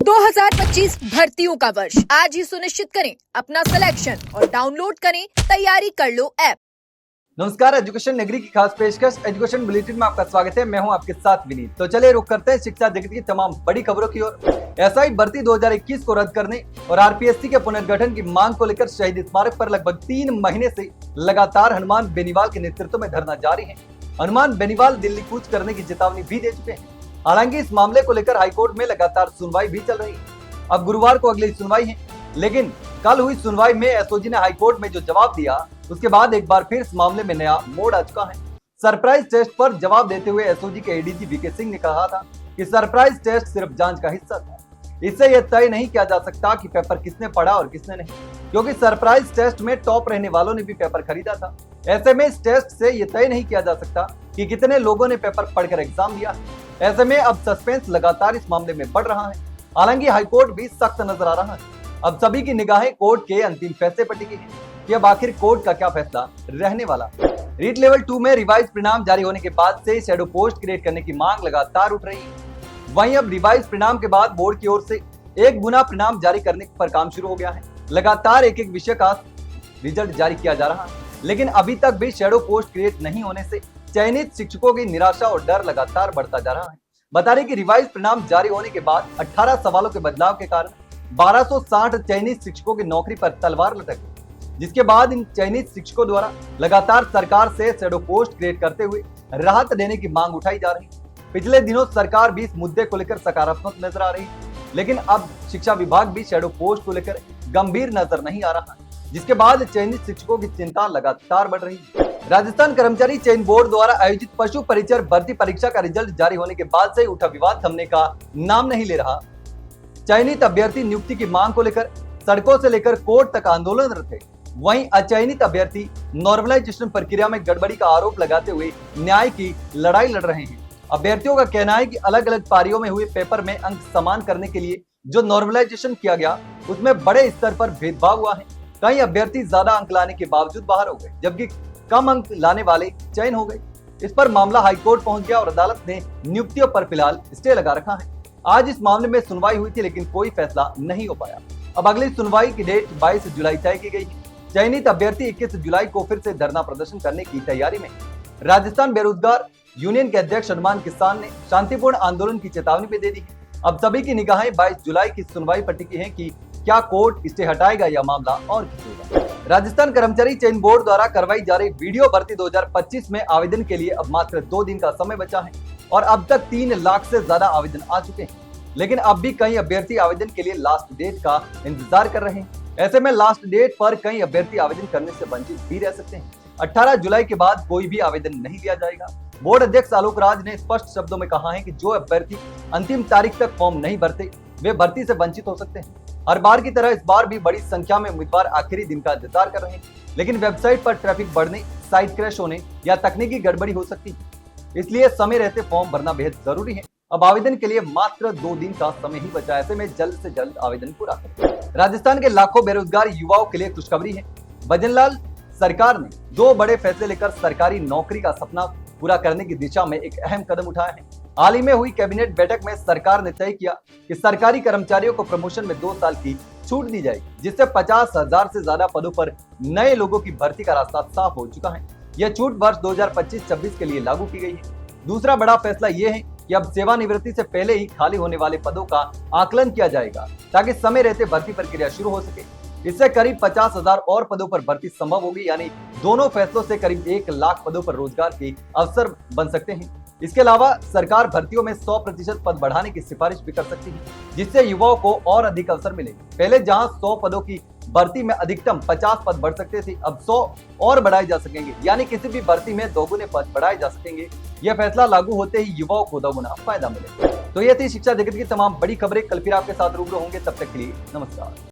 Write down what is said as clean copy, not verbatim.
2025 भर्तियों का वर्ष आज ही सुनिश्चित करें अपना सिलेक्शन और डाउनलोड करें तैयारी कर लो ऐप। नमस्कार, एजुकेशन नगरी की खास पेशकश एजुकेशन बुलेटिन में आपका स्वागत है। मैं हूं आपके साथ विनीत। तो चलिए रुक करते हैं शिक्षा जगत की तमाम बड़ी खबरों की ओर। एसआई भर्ती 2021 को रद्द करने और आरपीएससी के पुनर्गठन की मांग को लेकर शहीद स्मारक पर लगभग 3 महीने से लगातार हनुमान बेनीवाल के नेतृत्व में धरना जारी है। हनुमान बेनीवाल दिल्ली कूच करने की चेतावनी भी दे चुके हैं। हालांकि इस मामले को लेकर हाईकोर्ट में लगातार सुनवाई भी चल रही है। अब गुरुवार को अगली सुनवाई है, लेकिन कल हुई सुनवाई में एसओजी ने हाईकोर्ट में जो जवाब दिया उसके बाद एक बार फिर इस मामले में नया मोड़ आ चुका है। सरप्राइज टेस्ट पर जवाब देते हुए एसओजी के एडीजी वीके सिंह ने कहा था कि सरप्राइज टेस्ट सिर्फ जांच का हिस्सा था। इससे यह तय नहीं किया जा सकता कि पेपर किसने पढ़ा और किसने नहीं, क्योंकि सरप्राइज टेस्ट में टॉप रहने वालों ने भी पेपर खरीदा था। ऐसे में इस टेस्ट से यह तय नहीं किया जा सकता कि कितने लोगों ने पेपर पढ़कर एग्जाम दिया। ऐसे में अब सस्पेंस लगातार इस मामले में बढ़ रहा है। हालांकि हाईकोर्ट भी सख्त नजर आ रहा है। अब सभी की निगाहें कोर्ट के अंतिम फैसले पर टिकी है कि अब आखिर कोर्ट का क्या फैसला रहने वाला। रीट लेवल 2 में रिवाइज परिणाम जारी होने के बाद से शैडो पोस्ट क्रिएट करने की मांग लगातार उठ रही है। वहीं अब रिवाइज परिणाम के बाद बोर्ड की ओर से एक गुना परिणाम जारी करने पर काम शुरू हो गया है। लगातार एक एक विषय का रिजल्ट जारी किया जा रहा है, लेकिन अभी तक भी शैडो पोस्ट क्रिएट नहीं होने से चयनित शिक्षकों की निराशा और डर लगातार बढ़ता जा रहा है। बता दें कि रिवाइज परिणाम जारी होने के बाद 18 सवालों के बदलाव के कारण 1260 चयनित शिक्षकों की नौकरी पर तलवार लटक गई, जिसके बाद इन चयनित शिक्षकों द्वारा लगातार सरकार से शैडो पोस्ट क्रिएट करते हुए राहत देने की मांग उठाई जा रही है। पिछले दिनों सरकार भी इस मुद्दे को लेकर सकारात्मक नजर आ रही है, लेकिन अब शिक्षा विभाग भी शैडो पोस्ट को लेकर गंभीर नजर नहीं आ रहा है, जिसके बाद चयनित शिक्षकों की चिंता लगातार बढ़ रही है। राजस्थान कर्मचारी चयन बोर्ड द्वारा आयोजित पशु परिचर भर्ती परीक्षा का रिजल्ट जारी होने के बाद से उठा विवाद थमने का नाम नहीं ले रहा। चयनित अभ्यर्थी नियुक्ति की मांग को लेकर सड़कों से लेकर कोर्ट तक आंदोलनरत थे। वहीं अचयनित अभ्यर्थी नॉर्मलाइजेशन प्रक्रिया में गड़बड़ी का आरोप लगाते हुए न्याय की लड़ाई लड़ रहे हैं। अभ्यर्थियों का कहना है कि अलग अलग पारियों में हुए पेपर में अंक समान करने के लिए जो नॉर्मलाइजेशन किया गया उसमें बड़े स्तर पर भेदभाव हुआ है। कई अभ्यर्थी ज्यादा अंक लाने के बावजूद बाहर हो गए, जबकि कम अंक लाने वाले चयन हो गए। इस पर मामला हाईकोर्ट पहुंच गया और अदालत ने नियुक्तियों पर फिलहाल स्टे लगा रखा है। आज इस मामले में सुनवाई हुई थी, लेकिन कोई फैसला नहीं हो पाया। अब अगली सुनवाई की डेट 22 जुलाई तय की गई है। चयनित अभ्यर्थी 21 जुलाई को फिर से धरना प्रदर्शन करने की तैयारी में। राजस्थान बेरोजगार यूनियन के अध्यक्ष हनुमान किसान ने शांतिपूर्ण आंदोलन की चेतावनी भी दे दी है। अब सभी की निगाहें 22 जुलाई की सुनवाई पर टिकी है कि क्या कोर्ट स्टे हटाएगा या मामला और खींचेगा। राजस्थान कर्मचारी चयन बोर्ड द्वारा करवाई जा रही वीडियो भर्ती 2025 में आवेदन के लिए अब मात्र 2 दिन का समय बचा है और अब तक 3 लाख से ज्यादा आवेदन आ चुके हैं। लेकिन अब भी कई अभ्यर्थी आवेदन के लिए लास्ट डेट का इंतजार कर रहे हैं। ऐसे में लास्ट डेट पर कई अभ्यर्थी आवेदन करने से वंचित भी रह सकते हैं। 18 जुलाई के बाद कोई भी आवेदन नहीं लिया जाएगा। बोर्ड अध्यक्ष आलोक राज ने स्पष्ट शब्दों में कहा है कि जो अभ्यर्थी अंतिम तारीख तक फॉर्म नहीं भरते वे भर्ती से वंचित हो सकते हैं। हर बार की तरह इस बार भी बड़ी संख्या में उम्मीदवार आखिरी दिन का इंतजार कर रहे हैं, लेकिन वेबसाइट पर ट्रैफिक बढ़ने, साइट क्रैश होने या तकनीकी गड़बड़ी हो सकती है। इसलिए समय रहते फॉर्म भरना बेहद जरूरी है। अब आवेदन के लिए मात्र 2 दिन का समय ही बचा है। ऐसे में जल्द से जल्द आवेदन पूरा करें। राजस्थान के लाखों बेरोजगार युवाओं के लिए खुशखबरी है। भजनलाल सरकार ने 2 बड़े फैसले लेकर सरकारी नौकरी का सपना पूरा करने की दिशा में एक अहम कदम उठाया है। हाल ही में हुई कैबिनेट बैठक में सरकार ने तय किया कि सरकारी कर्मचारियों को प्रमोशन में 2 साल की छूट दी जाएगी, जिससे 50,000 से ज्यादा पदों पर नए लोगों की भर्ती का रास्ता साफ हो चुका है। यह छूट वर्ष 2025-26 के लिए लागू की गई है। दूसरा बड़ा फैसला यह है कि अब सेवानिवृत्ति से पहले ही खाली होने वाले पदों का आकलन किया जाएगा, ताकि समय रहते भर्ती प्रक्रिया शुरू हो सके। इससे करीब 50,000 और पदों पर भर्ती संभव होगी, यानी दोनों फैसलों से करीब 1 लाख पदों पर रोजगार के अवसर बन सकते हैं। इसके अलावा सरकार भर्तियों में 100% पद बढ़ाने की सिफारिश भी कर सकती है, जिससे युवाओं को और अधिक अवसर मिलेंगे। पहले जहां 100 पदों की भर्ती में अधिकतम 50 पद बढ़ सकते थे, अब 100 और बढ़ाए जा सकेंगे, यानी किसी भी भर्ती में 2 गुने पद बढ़ाए जा सकेंगे। यह फैसला लागू होते ही युवाओं को 2 गुना फायदा मिलेगा। तो ये थी शिक्षा जगत की तमाम बड़ी खबरें। कल फिर आपके साथ रूबरू होंगे, तब तक के लिए नमस्कार।